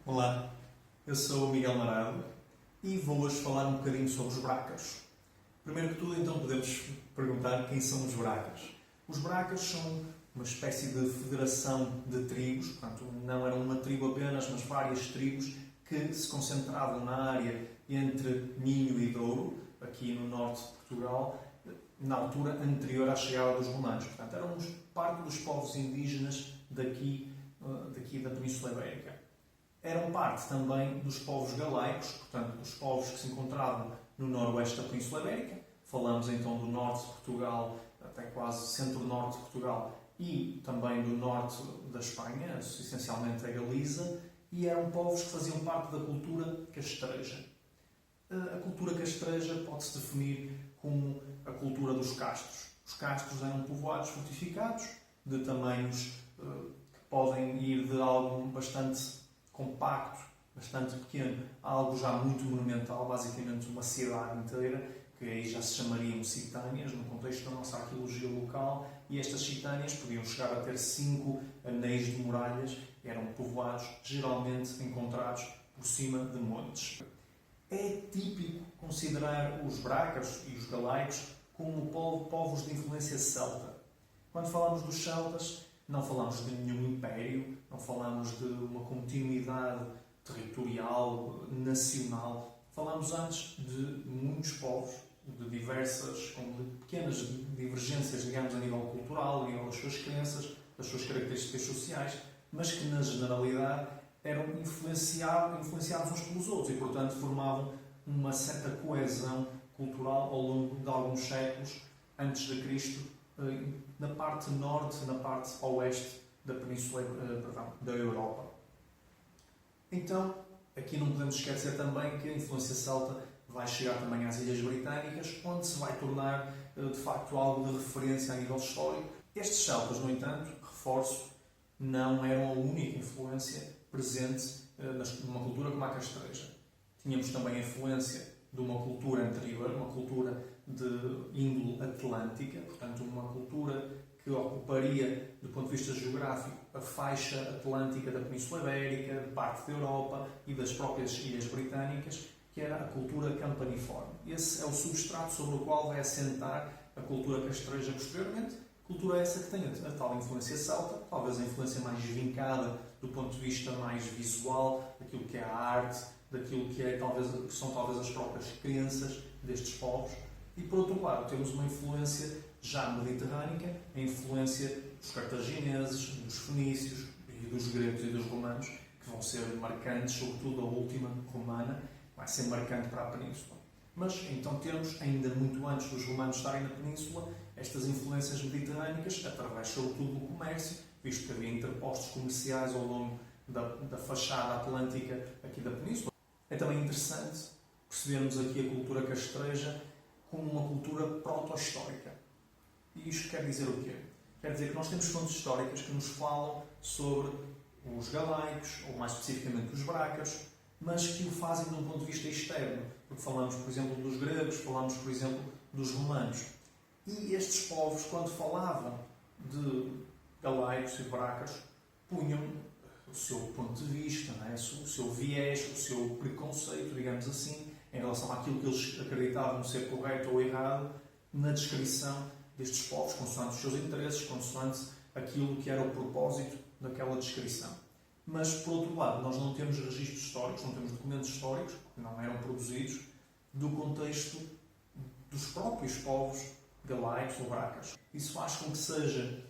Olá, eu sou o Miguel Marado e vou hoje falar um bocadinho sobre os bracas. Primeiro que tudo, então, podemos perguntar quem são os bracas. Os bracas são uma espécie de federação de tribos, portanto, não eram uma tribo apenas, mas várias tribos que se concentravam na área entre Minho e Douro, aqui no norte de Portugal, na altura anterior à chegada dos romanos. Portanto, eram parte dos povos indígenas daqui da Península Ibérica. Eram parte também dos povos galaicos, portanto, dos povos que se encontravam no noroeste da Península Ibérica. Falamos então do norte de Portugal, até quase centro-norte de Portugal, e também do norte da Espanha, essencialmente a Galiza, e eram povos que faziam parte da cultura castreja. A cultura castreja pode-se definir como a cultura dos castros. Os castros eram povoados fortificados, de tamanhos que podem ir de algo bastante compacto, bastante pequeno, a algo já muito monumental, basicamente uma cidade inteira, que aí já se chamariam citâneas, no contexto da nossa arqueologia local, e estas citâneas podiam chegar a ter 5 anéis de muralhas, eram povoados geralmente encontrados por cima de montes. É típico considerar os bracas e os galaicos como povos de influência celta. Quando falamos dos celtas, não falamos de nenhum império, não falamos de uma continuidade territorial, nacional. Falamos antes de muitos povos, de diversas, com pequenas divergências, digamos, a nível cultural, a nível das suas crenças, das suas características sociais, mas que, na generalidade, eram influenciados uns pelos outros e, portanto, formavam uma certa coesão cultural ao longo de alguns séculos antes de Cristo, na parte norte, na parte oeste da Península, da Europa. Então, aqui não podemos esquecer também que a influência celta vai chegar também às Ilhas Britânicas, onde se vai tornar, de facto, algo de referência a nível histórico. Estes celtas, no entanto, reforço, não eram a única influência presente numa cultura como a castreja. Tínhamos também a influência de uma cultura anterior, uma cultura de índole atlântica, portanto, uma cultura que ocuparia, do ponto de vista geográfico, a faixa atlântica da Península Ibérica, de parte da Europa e das próprias Ilhas Britânicas, que era a cultura campaniforme. Esse é o substrato sobre o qual vai assentar a cultura castreja posteriormente. Cultura essa que tem a tal influência celta, talvez a influência mais vincada do ponto de vista mais visual, daquilo que é a arte, daquilo que são talvez as próprias crenças destes povos. E, por outro lado, temos uma influência já mediterrânica, a influência dos cartagineses, dos fenícios, e dos gregos e dos romanos, que vão ser marcantes, sobretudo a última romana, vai ser marcante para a Península. Mas, então, temos, ainda muito antes dos romanos estarem na Península, estas influências mediterrânicas, através, sobretudo, do comércio, visto que havia interpostos comerciais ao longo da fachada atlântica aqui da Península. É também interessante percebermos aqui a cultura castreja como uma cultura proto-histórica. E isto quer dizer o quê? Quer dizer que nós temos fontes históricas que nos falam sobre os galaicos, ou mais especificamente os bracas, mas que o fazem de um ponto de vista externo. Porque falamos, por exemplo, dos gregos, falamos, por exemplo, dos romanos. E estes povos, quando falavam de galaicos e bracas, punham o seu ponto de vista, não é? O seu viés, o seu preconceito, digamos assim, em relação àquilo que eles acreditavam ser correto ou errado, na descrição destes povos, consoante os seus interesses, consoante aquilo que era o propósito daquela descrição. Mas, por outro lado, nós não temos registros históricos, não temos documentos históricos, que não eram produzidos, do contexto dos próprios povos galaicos ou bracas. Isso faz com que seja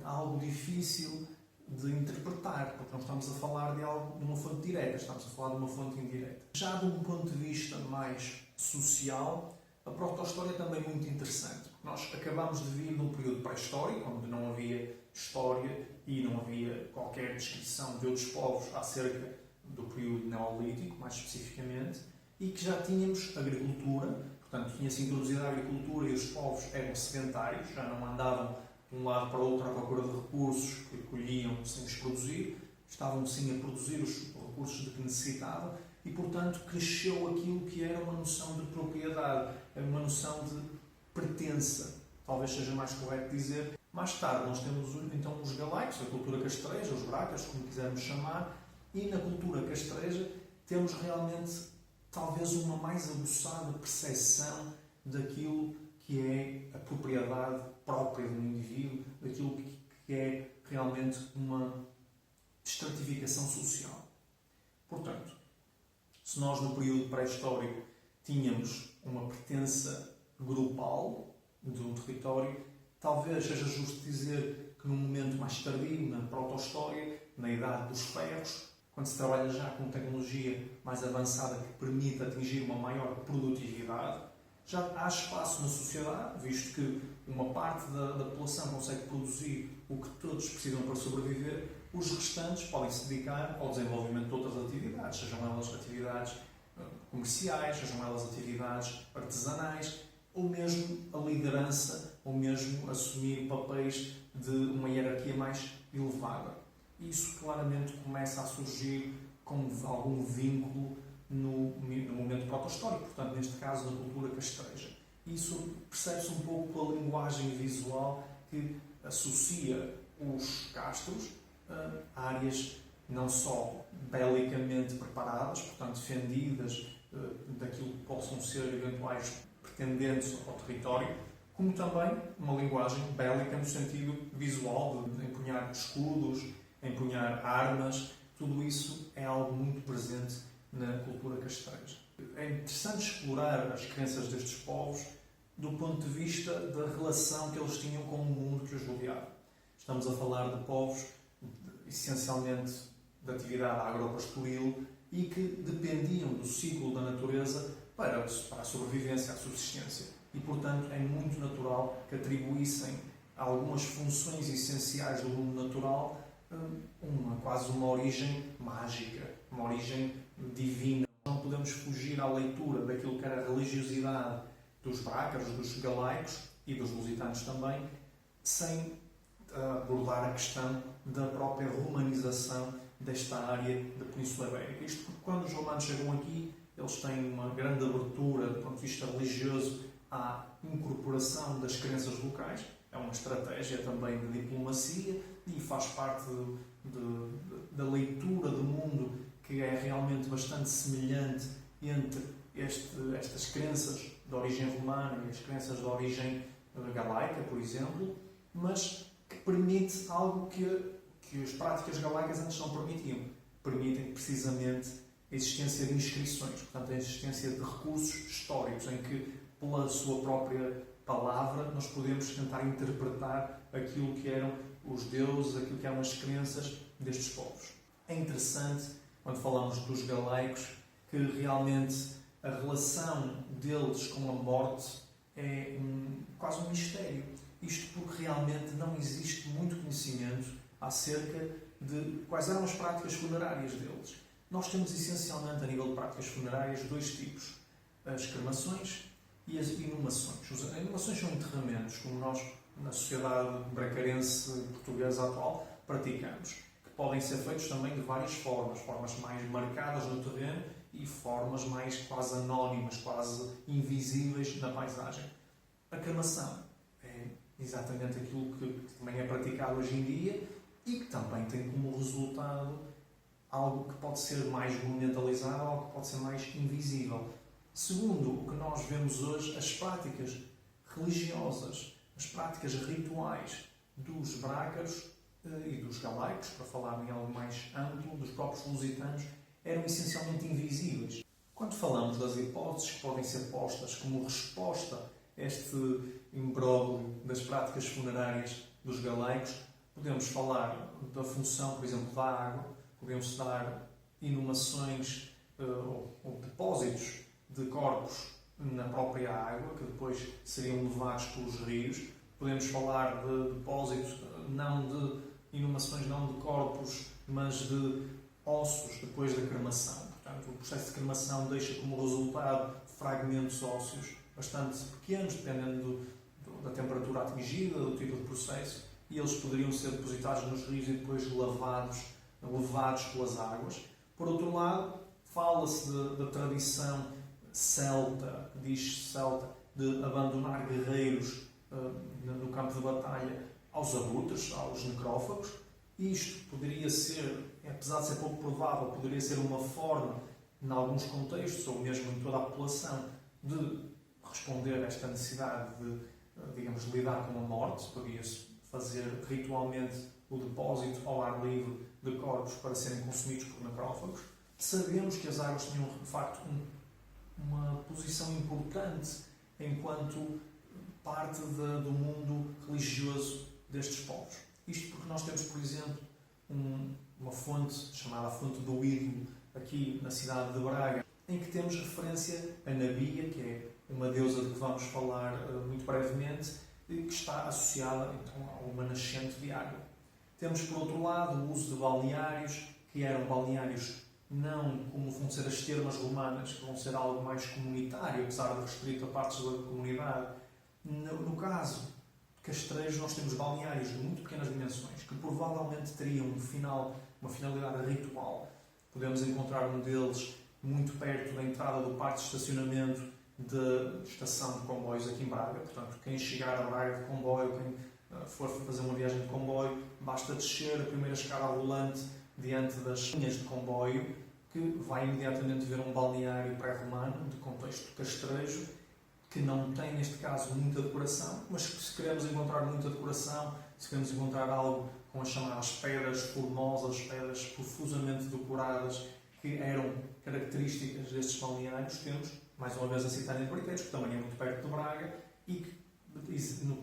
algo difícil de interpretar, porque não estamos a falar de uma fonte direta, estamos a falar de uma fonte indireta. Já de um ponto de vista mais social, a proto-história é também muito interessante, porque nós acabamos de vir de um período pré-histórico, onde não havia história e não havia qualquer descrição de outros povos acerca do período neolítico, mais especificamente, e que já tínhamos agricultura, portanto, tinha-se introduzido a agricultura e os povos eram sedentários, já não andavam de um lado para o outro à procura de recursos que colhiam sem os produzir, estavam sim a produzir os recursos de que necessitavam e, portanto, cresceu aquilo que era uma noção de propriedade, uma noção de pertença, talvez seja mais correto dizer. Mais tarde nós temos então os galaicos, a cultura castreja, os bracas, como quisermos chamar, E na cultura castreja temos realmente talvez uma mais aguçada percepção daquilo que é a propriedade própria do indivíduo, daquilo que é realmente uma estratificação social. Portanto, se nós no período pré-histórico tínhamos uma pertença grupal de um território, talvez seja justo dizer que num momento mais tardio, na proto-história, na idade dos ferros, quando se trabalha já com tecnologia mais avançada que permite atingir uma maior produtividade, já há espaço na sociedade, visto que uma parte da população consegue produzir o que todos precisam para sobreviver, os restantes podem se dedicar ao desenvolvimento de outras atividades, sejam elas atividades comerciais, sejam elas atividades artesanais, ou mesmo a liderança, ou mesmo assumir papéis de uma hierarquia mais elevada. Isso claramente começa a surgir com algum vínculo no momento proto-histórico, portanto, neste caso, na cultura castreja. Isso percebe-se um pouco pela linguagem visual que associa os castros a áreas não só belicamente preparadas, portanto, defendidas daquilo que possam ser eventuais pretendentes ao território, como também uma linguagem bélica no sentido visual, de empunhar escudos, empunhar armas. Tudo isso é algo muito presente na cultura castreja. É interessante explorar as crenças destes povos do ponto de vista da relação que eles tinham com o mundo que os rodeava. Estamos a falar de povos essencialmente de atividade agropastoril e que dependiam do ciclo da natureza para a sobrevivência, a subsistência. E, portanto, é muito natural que atribuíssem algumas funções essenciais do mundo natural quase uma origem mágica, uma origem divina. Não podemos fugir à leitura daquilo que era a religiosidade dos brácaros, dos galaicos e dos lusitanos também, sem abordar a questão da própria romanização desta área da Península Ibérica. Isto porque quando os romanos chegam aqui, eles têm uma grande abertura do ponto de vista religioso à incorporação das crenças locais. É uma estratégia também de diplomacia e faz parte da leitura do mundo que é realmente bastante semelhante entre estas crenças de origem romana e as crenças de origem galaica, por exemplo, mas que permite algo que as práticas galaicas antes não permitiam. Permitem precisamente a existência de inscrições, portanto a existência de recursos históricos em que, pela sua própria palavra, nós podemos tentar interpretar aquilo que eram os deuses, aquilo que eram as crenças destes povos. É interessante, quando falamos dos galaicos, que realmente a relação deles com a morte é quase um mistério. Isto porque realmente não existe muito conhecimento acerca de quais eram as práticas funerárias deles. Nós temos essencialmente, a nível de práticas funerárias, dois tipos: as cremações e as inumações. As inumações são enterramentos, como nós, na sociedade bracarense portuguesa atual, praticamos, que podem ser feitos também de várias formas mais marcadas no terreno e formas mais quase anónimas, quase invisíveis na paisagem. A cremação é exatamente aquilo que também é praticado hoje em dia e que também tem como resultado algo que pode ser mais monumentalizado, algo que pode ser mais invisível. Segundo o que nós vemos hoje, as práticas religiosas, as práticas rituais dos brácaros e dos galaicos, para falar em algo mais amplo, dos próprios lusitanos, eram essencialmente invisíveis. Quando falamos das hipóteses que podem ser postas como resposta a este imbróglio das práticas funerárias dos galaicos, podemos falar da função, por exemplo, da água, podemos dar inumações ou depósitos de corpos na própria água, que depois seriam levados pelos rios. Podemos falar de depósitos, inumações não de corpos, mas de ossos depois da cremação. Portanto, o processo de cremação deixa como resultado fragmentos ósseos bastante pequenos, dependendo da temperatura atingida, do tipo de processo, e eles poderiam ser depositados nos rios e depois levados pelas águas. Por outro lado, fala-se da tradição celta, diz celta, de abandonar guerreiros no campo de batalha aos abutres, aos necrófagos. Isto poderia ser apesar de ser pouco provável, poderia ser uma forma, em alguns contextos, ou mesmo em toda a população, de responder a esta necessidade de, digamos, lidar com a morte. Podia-se fazer ritualmente o depósito ao ar livre de corpos para serem consumidos por necrófagos. Sabemos que as águas tinham, de facto, uma posição importante enquanto parte do mundo religioso destes povos. Isto porque nós temos, por exemplo, uma fonte chamada a Fonte do Ídolo, aqui na cidade de Braga, em que temos referência a Nabia, que é uma deusa de que vamos falar muito brevemente, que está associada então a uma nascente de água. Temos, por outro lado, o uso de balneários, que eram balneários não como vão ser as termas romanas, que vão ser algo mais comunitário, apesar de restrito a partes da comunidade. No caso de Castrejo, nós temos balneários de muito pequenas dimensões, que provavelmente teriam uma finalidade ritual. Podemos encontrar um deles muito perto da entrada do parque de estacionamento da estação de comboios aqui em Braga. Portanto, quem chegar a Braga de comboio, quem for fazer uma viagem de comboio, basta descer a primeira escada rolante diante das linhas de comboio, que vai imediatamente ver um balneário pré-romano, de contexto castrejo, que não tem, neste caso, muita decoração, mas se queremos encontrar muita decoração, se queremos encontrar algo com as chamadas pedras formosas, pedras profusamente decoradas, que eram características destes balneários, temos, mais uma vez, a citar em Barqueiros, que também é muito perto de Braga, e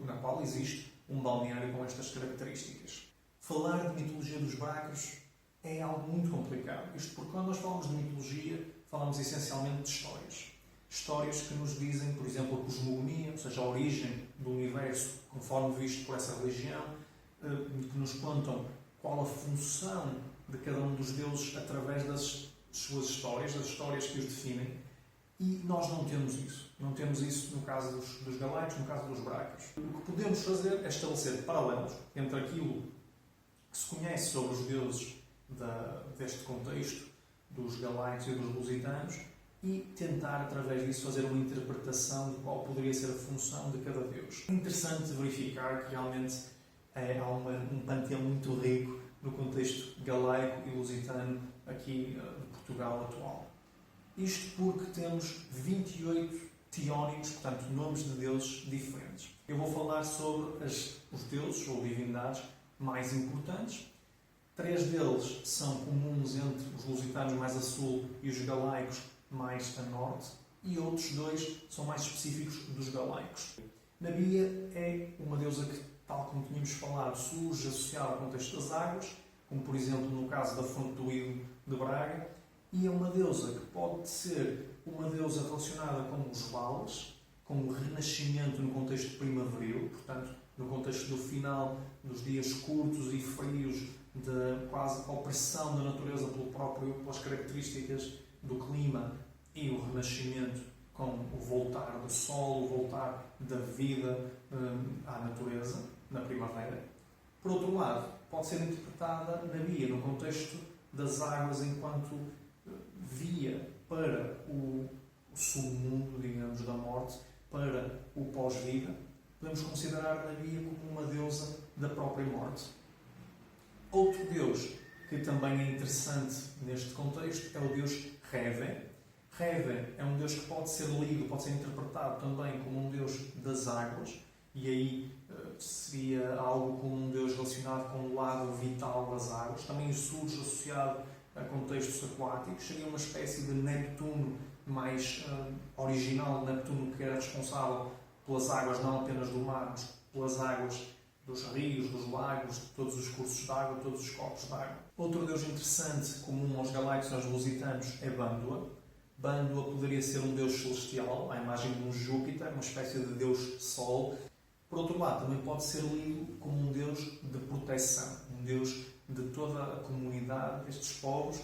na qual existe um balneário com estas características. Falar de mitologia dos bracros é algo muito complicado. Isto porque quando nós falamos de mitologia, falamos essencialmente de histórias. Histórias que nos dizem, por exemplo, a cosmogonia, ou seja, a origem do universo, conforme visto por essa religião, que nos contam qual a função de cada um dos deuses através das suas histórias, das histórias que os definem. E nós não temos isso. Não temos isso no caso dos galaicos, no caso dos bracros. O que podemos fazer é estabelecer paralelos entre aquilo que se conhece sobre os deuses deste contexto, dos galaicos e dos lusitanos, e tentar, através disso, fazer uma interpretação de qual poderia ser a função de cada deus. É interessante verificar que realmente há um panteão muito rico no contexto galaico e lusitano aqui de Portugal atual. Isto porque temos 28 teónimos, portanto, nomes de deuses diferentes. Eu vou falar sobre os deuses ou divindades mais importantes. 3 deles são comuns entre os lusitanos mais a sul e os galaicos mais a norte, e outros 2 são mais específicos dos galaicos. Nabia é uma deusa que, tal como tínhamos falado, surge associada ao contexto das águas, como por exemplo no caso da Fonte do Ídolo de Braga, e é uma deusa que pode ser uma deusa relacionada com os vales, com o renascimento no contexto primaveril, portanto, no contexto do final dos dias curtos e frios, de quase opressão da natureza pelas características do clima, e o renascimento com o voltar do sol, o voltar da vida à natureza na primavera. Por outro lado, pode ser interpretada Nabia no contexto das águas enquanto via para o submundo, digamos, da morte, para o pós-vida. Podemos considerar Nabia como uma deusa da própria morte. Outro deus que também é interessante neste contexto é o deus Reve. Reve é um deus que pode ser lido, pode ser interpretado também como um deus das águas, e aí seria algo como um deus relacionado com o lado vital das águas. Também surge associado a contextos aquáticos, seria uma espécie de Neptuno mais original, Neptuno que era responsável pelas águas não apenas do mar, mas pelas águas dos rios, dos lagos, de todos os cursos de água, todos os corpos de água. Outro deus interessante, comum aos galaicos e aos lusitanos, é Bandua. Bandua poderia ser um deus celestial, à imagem de um Júpiter, uma espécie de deus Sol. Por outro lado, também pode ser lido como um deus de proteção, um deus de toda a comunidade destes povos.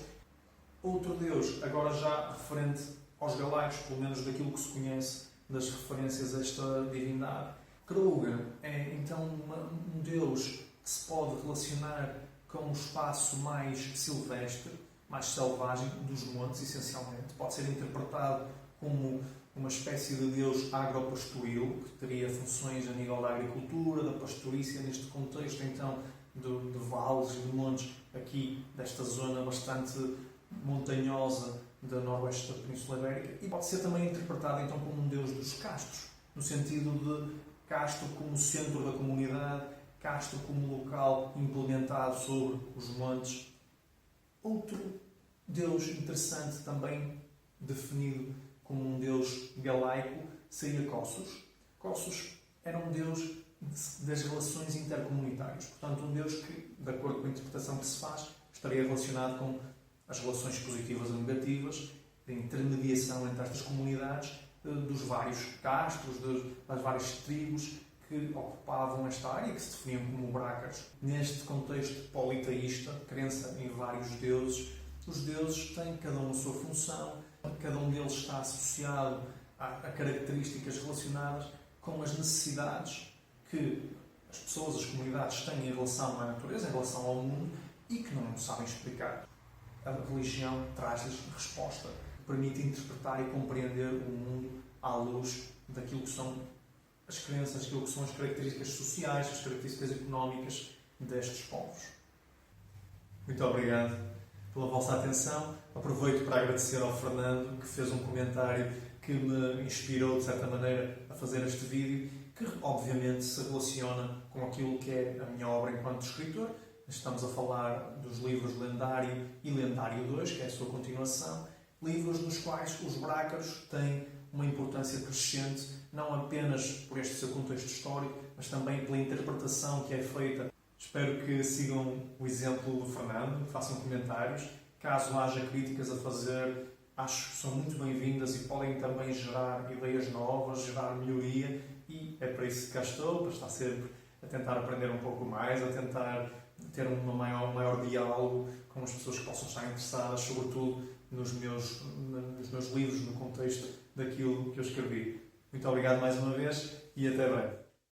Outro deus, agora já referente aos galaicos, pelo menos daquilo que se conhece das referências a esta divindade, Kruga é então um deus que se pode relacionar com o espaço mais silvestre, mais selvagem dos montes, essencialmente. Pode ser interpretado como uma espécie de deus agropastoril, que teria funções a nível da agricultura, da pastorícia, neste contexto, então, de vales e de montes aqui desta zona bastante montanhosa da noroeste da Península Ibérica, e pode ser também interpretado então como um deus dos castros, no sentido de castro como centro da comunidade, castro como local implementado sobre os montes. Outro deus interessante também definido como um deus galaico seria Kossos. Kossos era um deus das relações intercomunitárias, portanto um deus que, de acordo com a interpretação que se faz, estaria relacionado com as relações positivas ou negativas, a intermediação entre estas comunidades, dos vários castros, das várias tribos que ocupavam esta área, que se definiam como bracas. Neste contexto politeísta, crença em vários deuses, os deuses têm cada um a sua função, cada um deles está associado a características relacionadas com as necessidades que as pessoas, as comunidades têm em relação à natureza, em relação ao mundo, e que não sabem explicar. A religião traz-lhes resposta, permite interpretar e compreender o mundo à luz daquilo que são as crenças, aquilo que são as características sociais, as características económicas destes povos. Muito obrigado pela vossa atenção. Aproveito para agradecer ao Fernando, que fez um comentário que me inspirou, de certa maneira, a fazer este vídeo, que obviamente se relaciona com aquilo que é a minha obra enquanto escritor. Estamos a falar dos livros Lendário e Lendário 2, que é a sua continuação, livros nos quais os brácaros têm uma importância crescente, não apenas por este seu contexto histórico, mas também pela interpretação que é feita. Espero que sigam o exemplo do Fernando, que façam comentários. Caso haja críticas a fazer, acho que são muito bem-vindas e podem também gerar ideias novas, gerar melhoria, e é para isso que cá estou, para estar sempre a tentar aprender um pouco mais, a tentar ter um maior diálogo com as pessoas que possam estar interessadas, sobretudo nos meus livros, no contexto daquilo que eu escrevi. Muito obrigado mais uma vez e até breve.